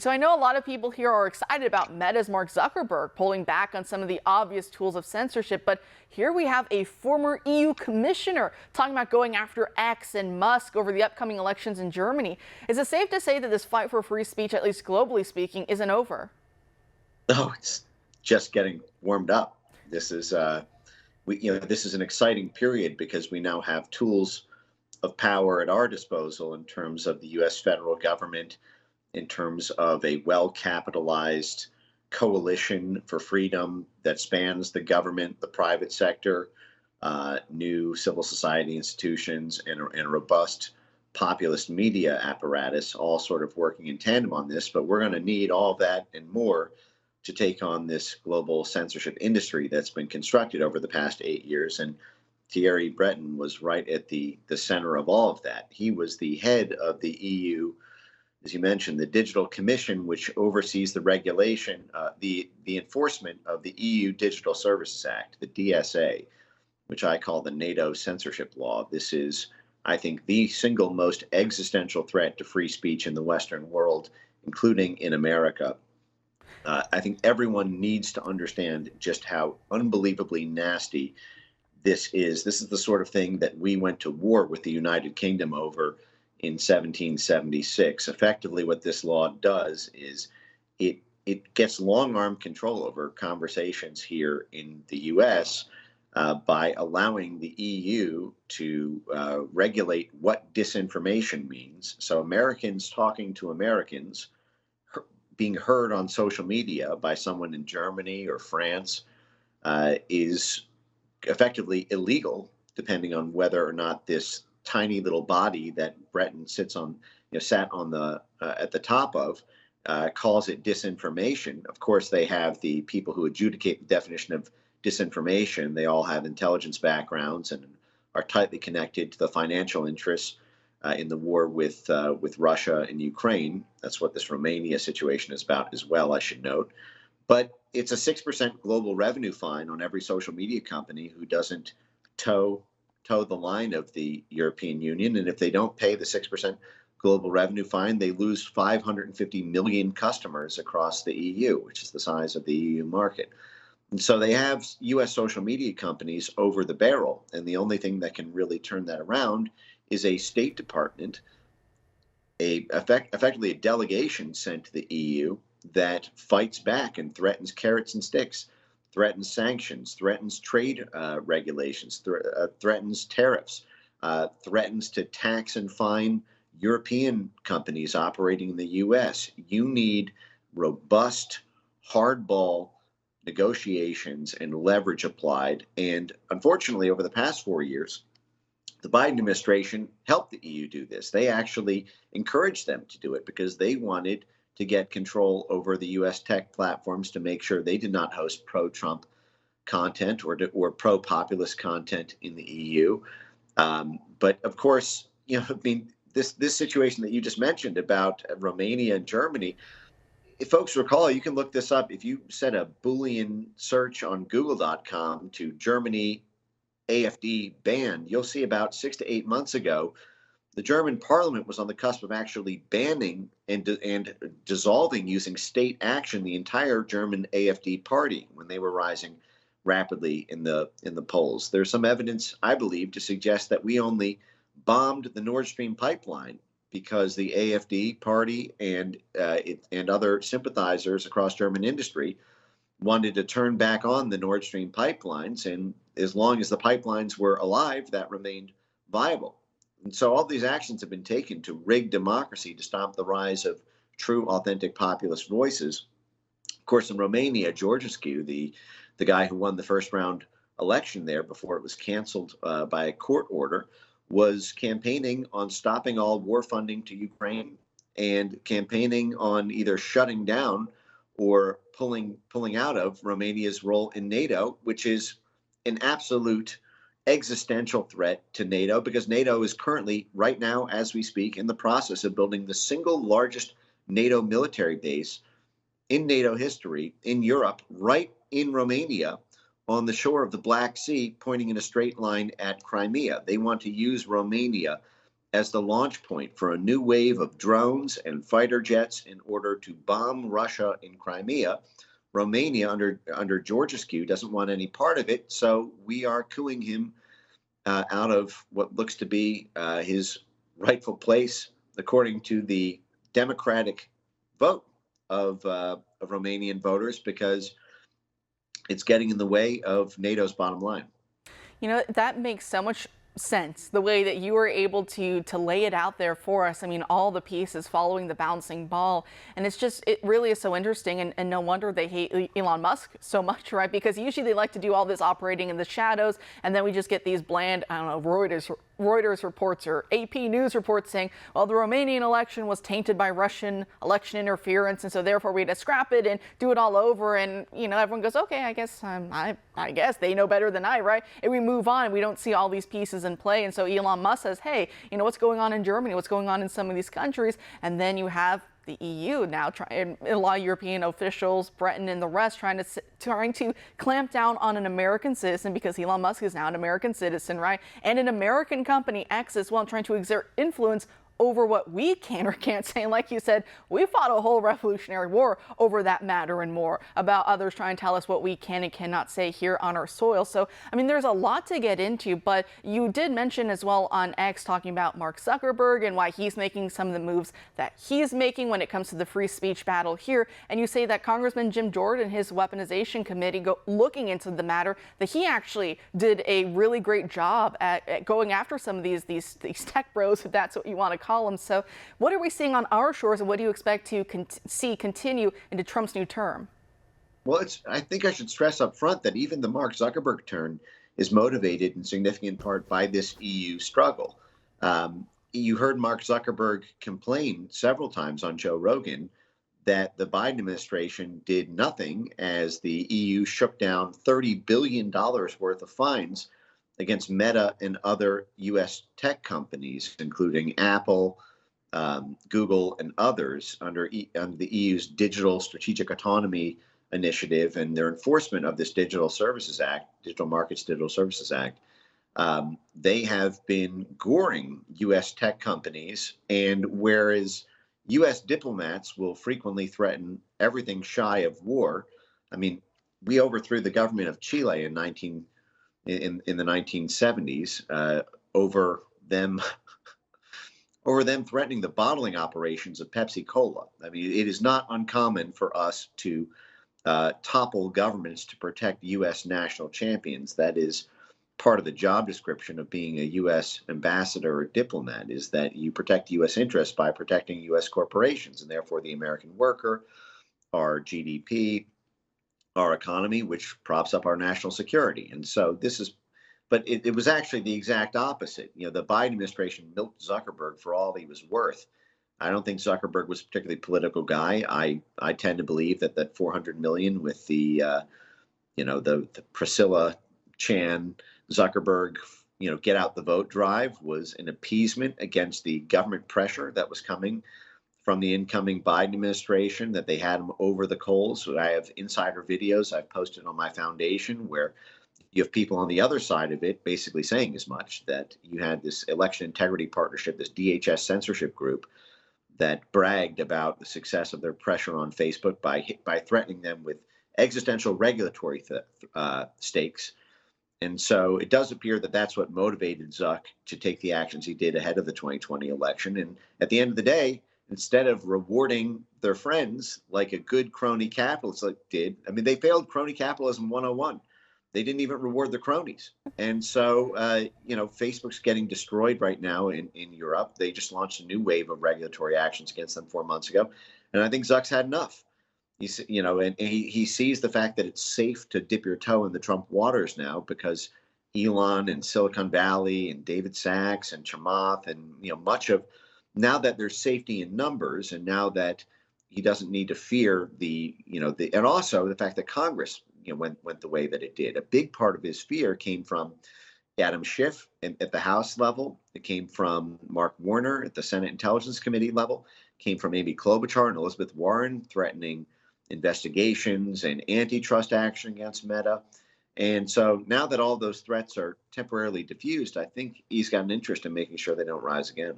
So I know a lot of people here are excited about Meta's Mark Zuckerberg pulling back on some of the obvious tools of censorship, but here we have a former EU commissioner talking about going after X and Musk over the upcoming elections in Germany. Is it safe to say that this fight for free speech, at least globally speaking, isn't over? No, it's just getting warmed up. This is this is an exciting period because we now have tools of power at our disposal in terms of the U.S. federal government, in terms of a well-capitalized coalition for freedom that spans the government, the private sector, new civil society institutions, and a robust populist media apparatus, all sort of working in tandem on this. But we're going to need all that and more to take on this global censorship industry that's been constructed over the past 8 years. And Thierry Breton was right at the center of all of that. He was the head of the EU, as you mentioned, the Digital Commission, which oversees the regulation, the enforcement of the EU Digital Services Act, the DSA, which I call the NATO censorship law. This is, I think, the single most existential threat to free speech in the Western world, including in America. I think everyone needs to understand just how unbelievably nasty this is. This is the sort of thing that we went to war with the United Kingdom over in 1776. Effectively, what this law does is it gets long-arm control over conversations here in the U.S. By allowing the EU to regulate what disinformation means. So Americans talking to Americans being heard on social media by someone in Germany or France is effectively illegal, depending on whether or not this tiny little body that Breton sat on the at the top of calls it disinformation. Of course, they have the people who adjudicate the definition of disinformation. They all have intelligence backgrounds and are tightly connected to the financial interests in the war with Russia and Ukraine. That's what this Romania situation is about as well, I should note. But it's a 6% global revenue fine on every social media company who doesn't toe the line of the European Union. And if they don't pay the 6% global revenue fine, they lose 550 million customers across the EU, which is the size of the EU market. And so they have U.S. social media companies over the barrel. And the only thing that can really turn that around is a State Department, effectively a delegation sent to the EU that fights back and threatens carrots and sticks, threatens sanctions, threatens trade regulations, threatens tariffs, threatens to tax and fine European companies operating in the U.S. You need robust, hardball negotiations and leverage applied. And unfortunately, over the past 4 years, the Biden administration helped the EU do this. They actually encouraged them to do it because they wanted to get control over the U.S. tech platforms to make sure they did not host pro-Trump content or pro-populist content in the EU. But of course, this situation that you just mentioned about Romania and Germany, if folks recall, you can look this up. If you set a Boolean search on Google.com to Germany AFD ban, you'll see about 6 to 8 months ago, the German parliament was on the cusp of actually banning and dissolving, using state action, the entire German AFD party when they were rising rapidly in the polls. There's some evidence, I believe, to suggest that we only bombed the Nord Stream pipeline because the AFD party and other sympathizers across German industry wanted to turn back on the Nord Stream pipelines. And as long as the pipelines were alive, that remained viable. And so all these actions have been taken to rig democracy, to stop the rise of true, authentic populist voices. Of course, in Romania, Georgescu, the guy who won the first round election there before it was canceled by a court order, was campaigning on stopping all war funding to Ukraine and campaigning on either shutting down or pulling out of Romania's role in NATO, which is an absolute existential threat to NATO, because NATO is currently, right now, as we speak, in the process of building the single largest NATO military base in NATO history in Europe, right in Romania, on the shore of the Black Sea, pointing in a straight line at Crimea. They want to use Romania as the launch point for a new wave of drones and fighter jets in order to bomb Russia in Crimea. Romania, under Georgia's cue, doesn't want any part of it, so we are cooing him out of what looks to be his rightful place, according to the democratic vote of Romanian voters, because it's getting in the way of NATO's bottom line. You know, that makes so much sense, the way that you were able to lay it out there for us. I mean, all the pieces following the bouncing ball. And it's just, it really is so interesting. And no wonder they hate Elon Musk so much, right? Because usually they like to do all this operating in the shadows. And then we just get these bland, I don't know, Reuters reports or AP News reports saying, well, the Romanian election was tainted by Russian election interference, and so therefore we had to scrap it and do it all over. And, you know, everyone goes, okay, I guess they know better than I, right? And we move on and we don't see all these pieces in play. And so Elon Musk says, hey, you know, what's going on in Germany? What's going on in some of these countries? And then you have the EU now trying, a lot of European officials, Britain and the rest, trying to clamp down on an American citizen, because Elon Musk is now an American citizen, right? And an American company, X, as well, trying to exert influence over what we can or can't say. And like you said, we fought a whole Revolutionary War over that matter and more, about others trying to tell us what we can and cannot say here on our soil. So, I mean, there's a lot to get into, but you did mention as well on X, talking about Mark Zuckerberg and why he's making some of the moves that he's making when it comes to the free speech battle here. And you say that Congressman Jim Jordan, his weaponization committee, looking into the matter, that he actually did a really great job at going after some of these tech bros, if that's what you want to call them. So what are we seeing on our shores, and what do you expect to see continue into Trump's new term? Well, I think I should stress up front that even the Mark Zuckerberg turn is motivated in significant part by this EU struggle. You heard Mark Zuckerberg complain several times on Joe Rogan that the Biden administration did nothing as the EU shook down $30 billion worth of fines against Meta and other U.S. tech companies, including Apple, Google, and others under the EU's Digital Strategic Autonomy Initiative and their enforcement of this Digital Markets Digital Services Act. They have been goring U.S. tech companies, and whereas U.S. diplomats will frequently threaten everything shy of war, I mean, we overthrew the government of Chile in the 1970s over them threatening the bottling operations of Pepsi Cola. I mean, it is not uncommon for us to topple governments to protect U.S. national champions. That is part of the job description of being a U.S. ambassador or diplomat, is that you protect U.S. interests by protecting U.S. corporations, and therefore the American worker, our GDP, our economy, which props up our national security. And so but it was actually the exact opposite. You know, the Biden administration milked Zuckerberg for all he was worth. I don't think Zuckerberg was a particularly political guy. I tend to believe that 400 million with the Priscilla Chan Zuckerberg, get out the vote drive was an appeasement against the government pressure that was coming from the incoming Biden administration, that they had him over the coals. So I have insider videos I've posted on my foundation where you have people on the other side of it basically saying as much, that you had this election integrity partnership, this DHS censorship group that bragged about the success of their pressure on Facebook by threatening them with existential regulatory stakes. And so it does appear that that's what motivated Zuck to take the actions he did ahead of the 2020 election. And at the end of the day, instead of rewarding their friends like a good crony capitalist did, I mean, they failed crony capitalism 101. They didn't even reward their cronies. And so, Facebook's getting destroyed right now in Europe. They just launched a new wave of regulatory actions against them 4 months ago. And I think Zuck's had enough. He sees the fact that it's safe to dip your toe in the Trump waters now, because Elon and Silicon Valley and David Sachs and Chamath and, now that there's safety in numbers, and now that he doesn't need to fear and also the fact that Congress, went the way that it did. A big part of his fear came from Adam Schiff at the House level. It came from Mark Warner at the Senate Intelligence Committee level. It came from Amy Klobuchar and Elizabeth Warren threatening investigations and antitrust action against Meta. And so now that all those threats are temporarily diffused, I think he's got an interest in making sure they don't rise again.